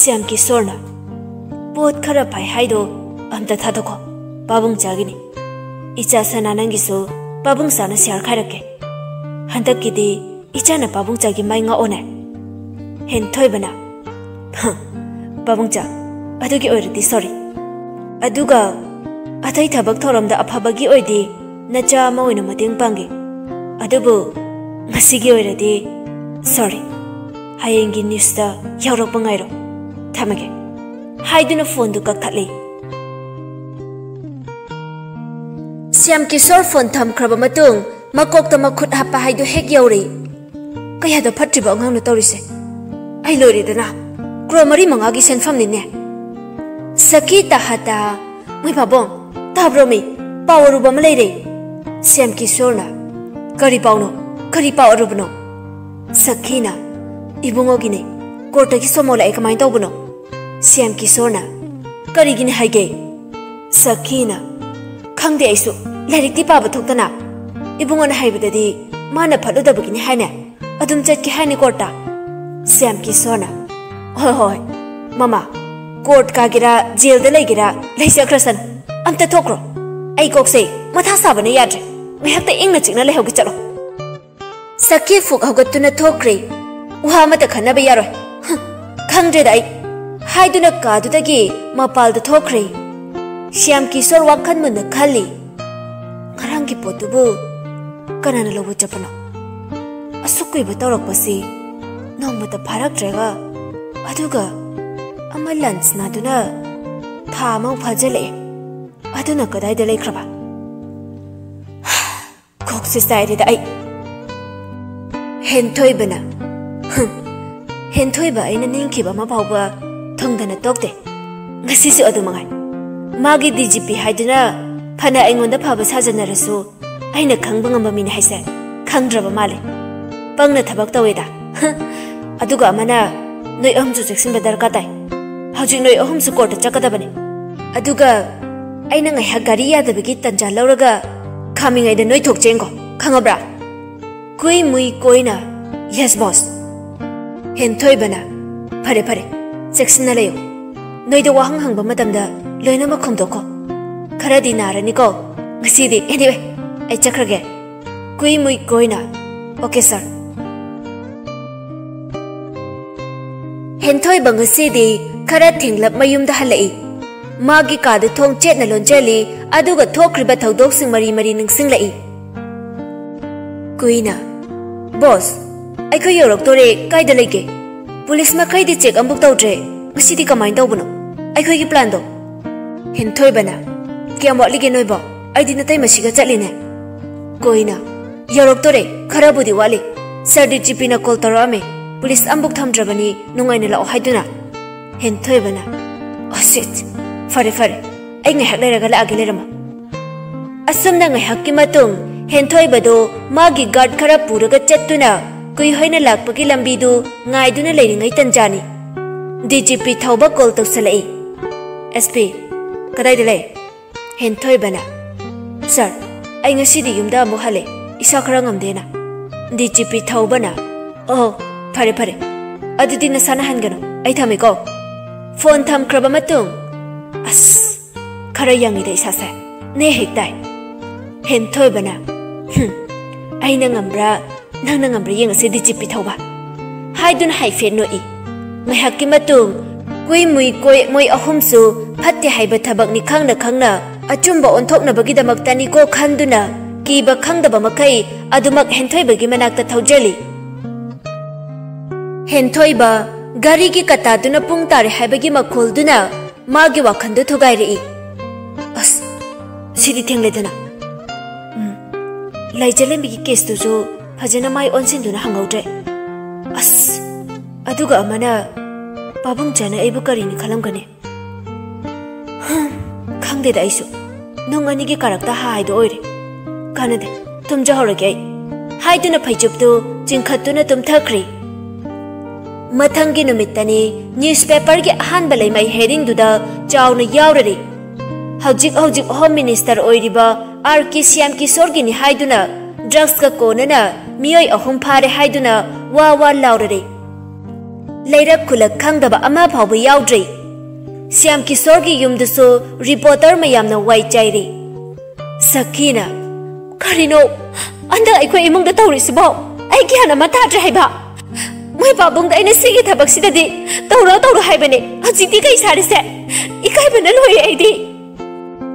श्याम किशोर ना पोत खरा पाई हाइदो अमता था को पाबुंग जागिनी इचा सना नंगिसो पाबुंग साना शेयर खारके हंतक किदि इचा ना पाबुंग जागी माइंगा ओने हेन थोय बना पाबुंग जा अदुगी ओइरदि सॉरी अदुगा अथै थबक थोरमदा अफाबगी ओइदि नचा मा ओइना मतेंग पांगे अदुबु ngasiगी ओइरदि सॉरी हायेंगी न्यूज़दा यावरक पंगाइरो थमगे हाइदुना फोन दु कक्थले Shyam Kishore phone थमख्रब मतुंग मकोक्ता मखुट Hapa हाइदु Keck you're कयादा फट्रिबा अंगांगनु तौरिसे आई लोइरेदना क्रोमरी मंगागी सेनफम निने सखी ताहाता मै बाबों ताब्रोमी पावरुबा म लेरे श्याम किशोरना करी पाउनो करी पावरुबनो सखीना इबुंगोगिने कोर्टकी सोमोला एकमाइन तौबनो श्याम किशोरना करीगिने हाइगे सखीना खंगदे आइसु लाइरिकती पाबा थोक्तना इबुंगोना हाइबददि माना फलुदबगिने हाइने अदुम चटके हाइने कोर्टा श्याम किशोरना होय होय मामा कोर्ट कागिरा जेल दा लेगिरा लेसख्रसन अमता थोक्रो आई कोकसे मथा साबने याद्रे मेहक्ता इंगना चिकना लेहौगे चलो सखी फुक हौगतुना थोक्रे उहा मता खन्नबा यारोय खंगद्रेदा आई हाइदुना कादुदगी मपालदा थोक्रे श्याम किशोर वाखन मुन्ना खल्ली खरांगी पोतुबु कनाना लौबु चपनो असुकुइबा तौरकपसि नोंमता फारक्ट्रेगा अदुगा अमा लंच नादुना था अमा फाजले अदुना कदाइदा लेख्रबा कोक्से साइरेदा आई हेन्थोइबना हेन्थोइबा आइना निंखिबा मा फावबा थोंदना Tauktae ngasisu adu mangai magi DGP haiduna phana aingonda phaba sajanarasu aina khangba ngamba min haise khangdraba male pangna thabak taweda aduga amana noi ahumju section badar ka tai hajik noi ahumsu court chakadabane aduga aina ngai ha gari yadabagi tanja lauraga khamingai da noi thokchengo khangabra koi mui koina yes boss henthoi bana phare phare section na leyo नोइद वाहंग हंगबा मतमदा लोइनमक खमदोको खरादि नारनिको ngasiदी anyway ai chakrage kui mui koina okay sir henthoi bangasidi khara thinglap mayumda halai magi kadu thong chetna lonjali aduga thokriba thodok sing mari mari ningsing lai kuina boss ai ko yorok tore kaida lege police ma kaidi check ambuk tawdre ngasidi kamai tawbuno ai khoi plan do henthoi bana kiamwa lige noibo ai din tai masiga chatline koina yorok tore khara budi wali sir DGP na call tarame police ambuk thamdrabani nungaina la haiduna henthoi bana oh shit fare fare ai ngai hak leraga la agile rama asumna ngai hakki matung henthoi bado magi guard khara puraga chattuna kui hoina lakpagi lambi du ngai duna leiringai tanjani DGP thauba call tawsalai SP kadai dele henthoi bana sir ai ngasidi yumda amu hale isa khara ngamdena DGP thaubana oh phare phare adudi na sana hangano ai thame ko phone tham kraba matung as khara yangi de isa sa ne hektai henthoi bana ai na ngambra nang na ngambra yeng ase DGP thauba haidun hai fe no i mai hakki matung kui mui koi moi ahum su phatte haiba thabak ni khangna achumba onthokna bagi damak tani ko khanduna ki ba khangdaba makai adumak henthoi bagi manakta thaujali henthoi ba gari ki kata duna pung tare haibagi makhol duna magi wakhandu thogai ri as sidi thengle dana laijale mi ki case tu jo phajana mai onsin duna hangaudre as Aduga amana pabung chana aibu karini khalamgane. Khangde da aisu. Nong ani gi karakta haido oire. Kanade tumja horage. Haiduna phaijuptu chingkhatuna tumthakri. Mathangi numittani newspaper gi ahanba leimai heading duda chawna yaurari. Hojik Home Minister oiriba R.K. Syam Kishore gi ni haiduna drugs ka konana miyoi ahum phare haiduna wa laurari. Leirak khulak khangdaba ama phawba yaudri. Syam Kishore gi yumdusu reporter mayamna wai chairi. Sakina karino anda aikoi imung da tawri sibo ai gyana mata tra haiba. Moi babung da ina sigi thabak sidadi tawra haibane hajiti kai sare se ikai bana loi aidi.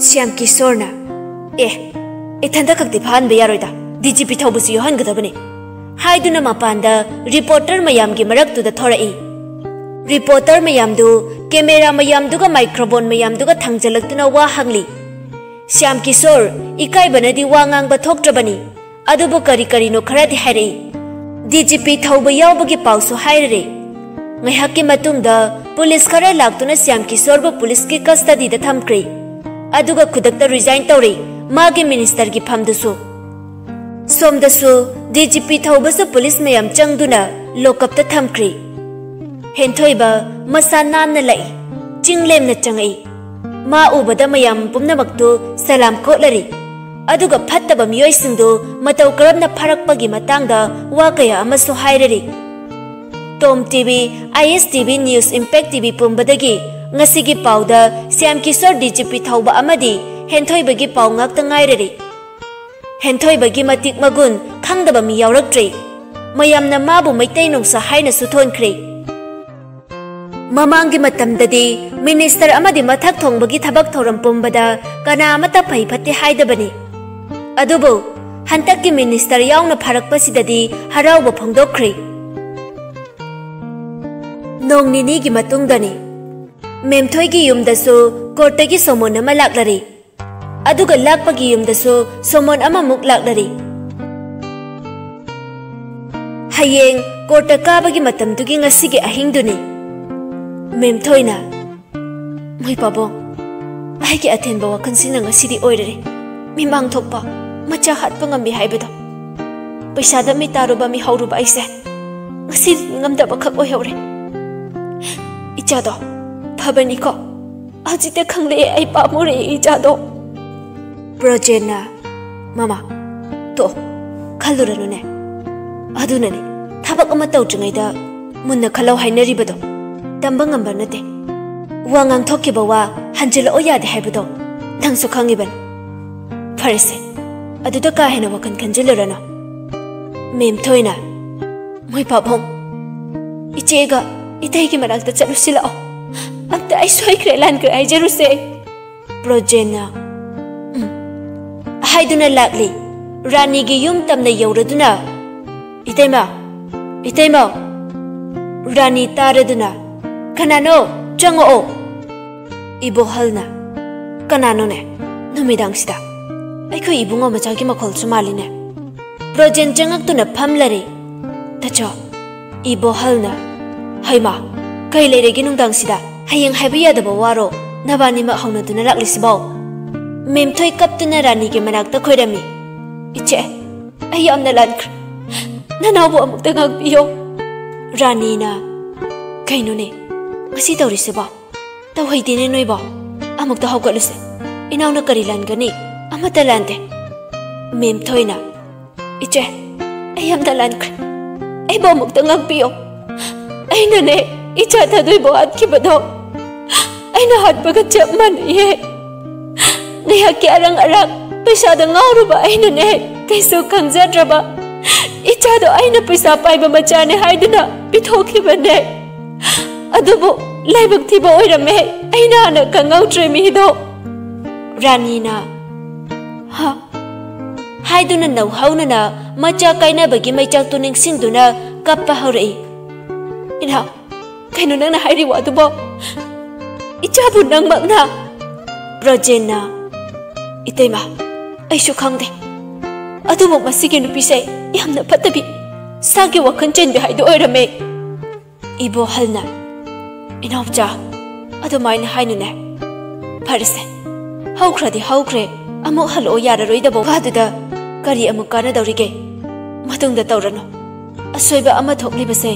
Syam Kishore na ithanda kakti phan be yaroida DGP thawbusi yohan gadabane haiduna mapanda reporter mayam gi marak tu da thorai. Reporter mayam du camera mayam duga microphone mayam duga thangjalakna wa hangli. Syam Kishore ikai banadi wa ngang thoktrabani adubu kari no kharadi hairi. DGP thawba yawbagi pausu hairare. Ngaihakki matungda police khara laktuna Syam Kishore bu police ki custody da thamkri. Aduga khudakta resign tawri magi minister gi phamdusu. Somdasu DGP thawbasu police mayam changduna lockup ta thamkri. Henthoiba masa nanna lai chinglem na changai. Ma ubada mayam pumnamaktu salam kotlari. Aduga phattaba miyoi singdu matau karamna pharakpagi matangda wa kaya amasu hairari. Tom TV, ISTV News Impact TV pumbadagi ngasigi pauda Syam Kishore DGP thawba amadi henthoibagi pau ngakta ngairari. Henthoibagi matik magun khangdaba mi yauraktre. Mayamna mabu maitai nungsa haina suthonkhre. Mamangi matamdadi minister amadi mathak thongbagi thabak thoram pumbada kana amata phai phatti haidabani. Adubu hantakki minister yauna pharakpasidadi harauba phongdokkhre. Nong nini gi matungdani memthoi gi yumdasu kortagi somon ama laklari. Aduga lakpagi yumdasu somon ama muk laklari. Hayeng korta kabagi matamdugi ngasigi ahingduni. Memthoi na moi pabong ai gi athenba wakansinna ngasidi oirare. Mimang thokpa macha hatpa ngambi haibado. Paisa da mi taruba mi hauruba aise ngasi ngamdaba khak oi hore. Ichado phabani ko ajite khangle ai pamure ichado. Projena mama to khaluranu ne adunani thabak ama tawtringaida munna khalau hainaribado tamba ngamba nate wangang thokiba wa hanjil oyade haibado nangsu khangiban farse aduda ka hena wakan kanjilurana. Memthoina moi pabong ichega itaigi marakta chalusilao anta ai soikre lan kre ai jeruse. Projena haiduna lakli rani gi yum tamna yauraduna itaima rani taraduna kanano chango ibo halna kanano ne numidang sida aiko ibungo machagi makhol sumaline. Projen changak tuna phamlare tacho ibo halna haima kai leiregi nungdang sida hayeng haiba yadaba waro nabani ma hauna duna laklisibaw. Memthoi kaptuna rani gi manakta khoirami. Iche ai amna lankr nanabu amukta ngakbiyo. Rani na kaino ne ngasi tawrisiba tawhaidine noiba amukta hawgaluse inauna kari langani amata lante. Memthoi na iche ai amna lankr ai ba amukta ngakbiyo. Aina ne icha thadoi bo atkibado aina hatbaga chapman ye naya ki arang paisa da ngauruba aina ne kaiso khangjadraba icha do aina paisa paiba machane haiduna pithokibane. Adubu laibak thiba oirame aina na kangautre mi do. Rani na ha haiduna nau hauna na macha kaina bagi maichak tu ningsingduna kappa haurai. Ina kaino nang na hairi wa dubo icha bu nang magna. Projena itaima aishu khangde adubu masigi nupi se yamna patabi sagi wakan chen bi haido oirame. Ibo halna inawcha adumaina hainune farse haukradi haukre amuk halo yararoidabo baduda kari amuk kana dawrige matungda tawrano asoiba ama thoklibase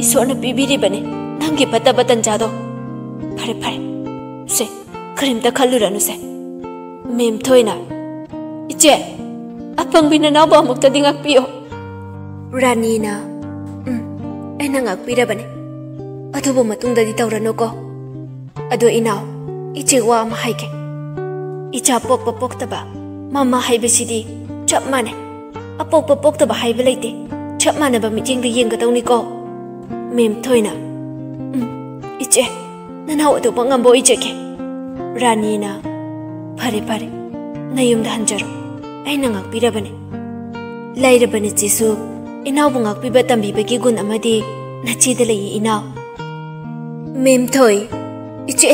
isorna pibiribane nangi pata batan jado phare phare se karimta khalluranu se mem thoina iche apangbina nawa amukta dingak piyo ranina aina ngak pirabane adubo matungda di tawrano ko ado inaw iche wa ma haike icha pokpa poktaba mama haibesidi chap mane apokpa poktaba haibe leite chap mane ba miting de yenga tawni ko mem thoina iche nanaw ado bangambo iche ke ranina phare phare nayum da hanjaro aina ngak pirabane lairabane chisu inaw bungak piba tambi bagi gun amadi nachi de lei inaw mem thoi iche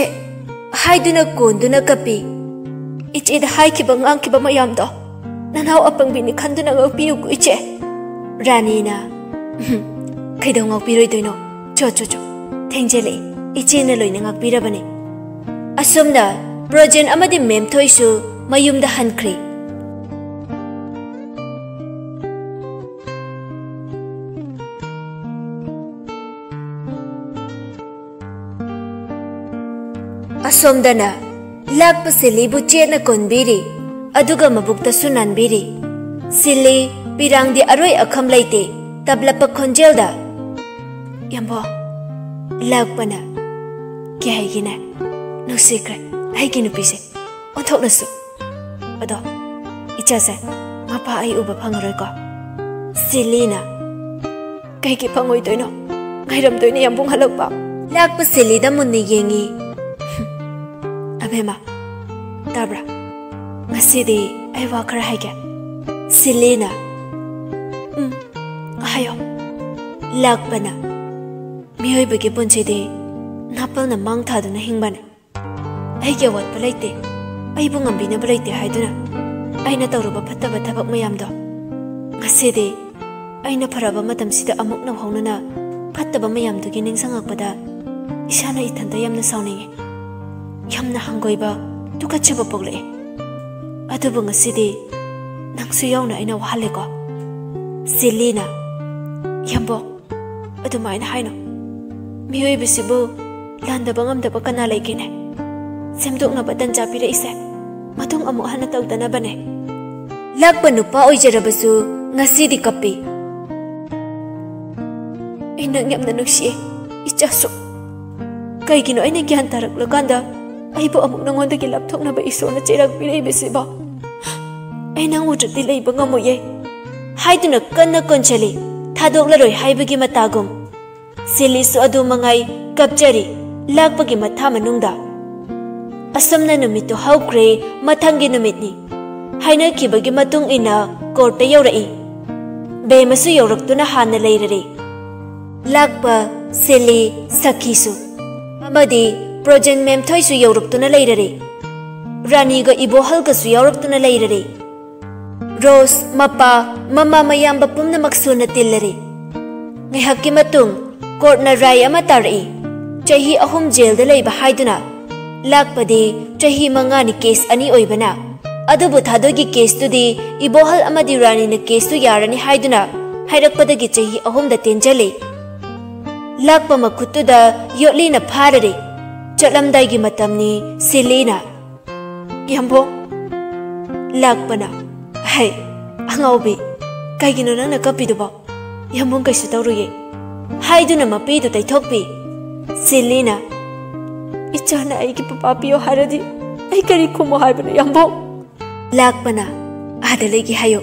haiduna konduna kapi iche da haiki bangang ki bamayam do nanaw apang bini khanduna ngak piu ku iche ranina kaidaw ngak piroi doino cho cho cho thengjele iche na loina ngak pirabane asomna projen amadi mem thoi su mayum da hankri asomdana lakpa sili bu chena konbiri aduga mabukta sunanbiri sili pirang di aroi akham laite tablapa khonjelda yambo lakpana kya haigina no secret haiginu pise onthoknasu ado ichase mapa ai uba phangaroi ko silina kaiki phangoi toino ngairam toino yambung halakpa lakpa sili da munni yengi abema tabra ngasidi ai wa khara haige silina ayo lakpana mihoi bagi punchidi napal na mang thaduna hingbane ai ge wat palaite ai bu ngambina balaite haiduna aina tawruba phattaba thabak mayam do ngasidi aina pharaba matam sida amuk na hawnana phattaba mayam dugi ningsangakpada isana ithanda yamna sawninge yamna hangoiba tukachaba pogle adubu ngasidi nangsu yawna aina wahale ko silina yambo adumaina haino mihoi bisibu landaba ngamdaba kana laikine semdokna batan japira ise matung amu hana tawdana bane lakpa nupa oijarabasu ngasidi kapi ina ngamna nuksi ichasu kaigino aina gyan tarak lakanda aibo amuk nangonda gi lapthokna ba isona cherak pirei besiba aina ngudri leiba ngamoye haiduna kanna konchali thadokla roi haibagi matagum silisu adu mangai kapchari lakpagi matha manungda asamna numit to haukre mathangi numitni haina kibagi matung ina korta yaurai be masu yauraktuna hana leirare lakpa sili sakhisu amadi projen mem thoisu yauraktuna leirare rani ga ibo halga su yauraktuna leirare rose mapa mama mayamba pumna maksuna tillare ngai hakki matung kortna rai ama tarai chahi ahum jail da leiba haiduna lakpadi chahi mangani case ani oibana adubu thadogi case tudi ibohal amadi rani na case tu yarani haiduna hairakpadagi chahi ahum da tenjale lakpa makhutu da yotli na pharare chatlamdai gi matamni silina yambo lakpana hai angaubi kaigino nana kapiduba yambong kaisu tawruye haiduna mapi du taithokpi silina ichana ai ki papa piyo haradi ai kari khumo haibana yambo lakpana adalegi hayo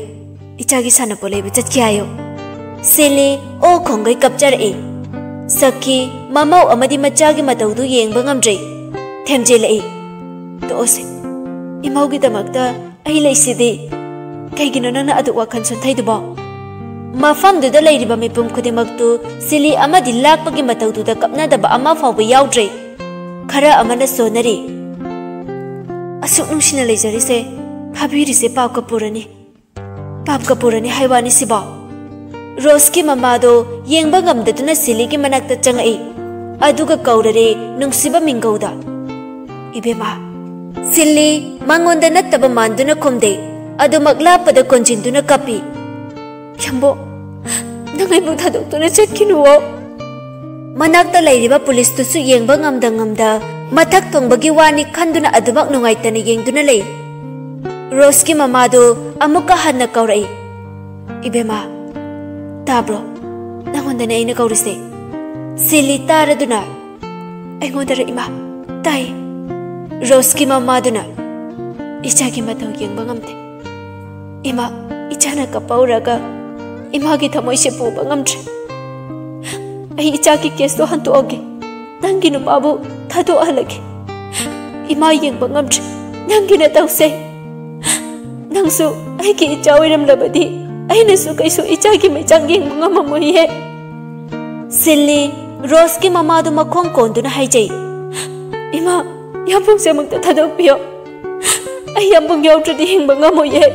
ichagi sana polebe chatki hayo sili o khongai kapchar e sakki mamau amadi machagi mataudu yengba ngamdre themjele e to ose imaugi damakta ai leisidi kaigino nana adu wakhan sunthaiduba mafam duda leiriba mipum khudimaktu sili amadi lakpagi mataudu da kapna daba ama fawba yaudre khara amana sonari asuk nungsina leijarise phabiri se pap kapurani haiwani siba Rose ki mamado yengba ngamdaduna Silly ki manakta changai aduga kaurare nungsiba mingauda. Ibema Silly mangonda nattaba manduna khumde adu maglapada konjinduna kapi. Yambo nangai bu thadokuna chetkinuwo. Manakta lairiba police tusu yengba ngamda mathak thongbagi wani khanduna adumak nungaitana yengduna lei. Rose ki mamado amuka hanna kaurai. Ibema tabro nangonda na ina kaurise. Silly taraduna aingodara ima tai. Rose ki mamaduna icha ki mathaw yengba ngamte. Ima ichana kapauraga ima ki thamoi se puba ngamtre. Ai icha ki case to hantu oge nangi nu babu thado alage. Ima yengba ngamtre nangi na tawse. Nangsu ai ki icha oiram labadi aina su kaisu icha ki mechang yengba ngamamoi he. Silly Rose ki mamadu makhong konduna haijai. Ima yambung se mukta thadok piyo. Ay yambung yaw tradi hingba ngamoy he.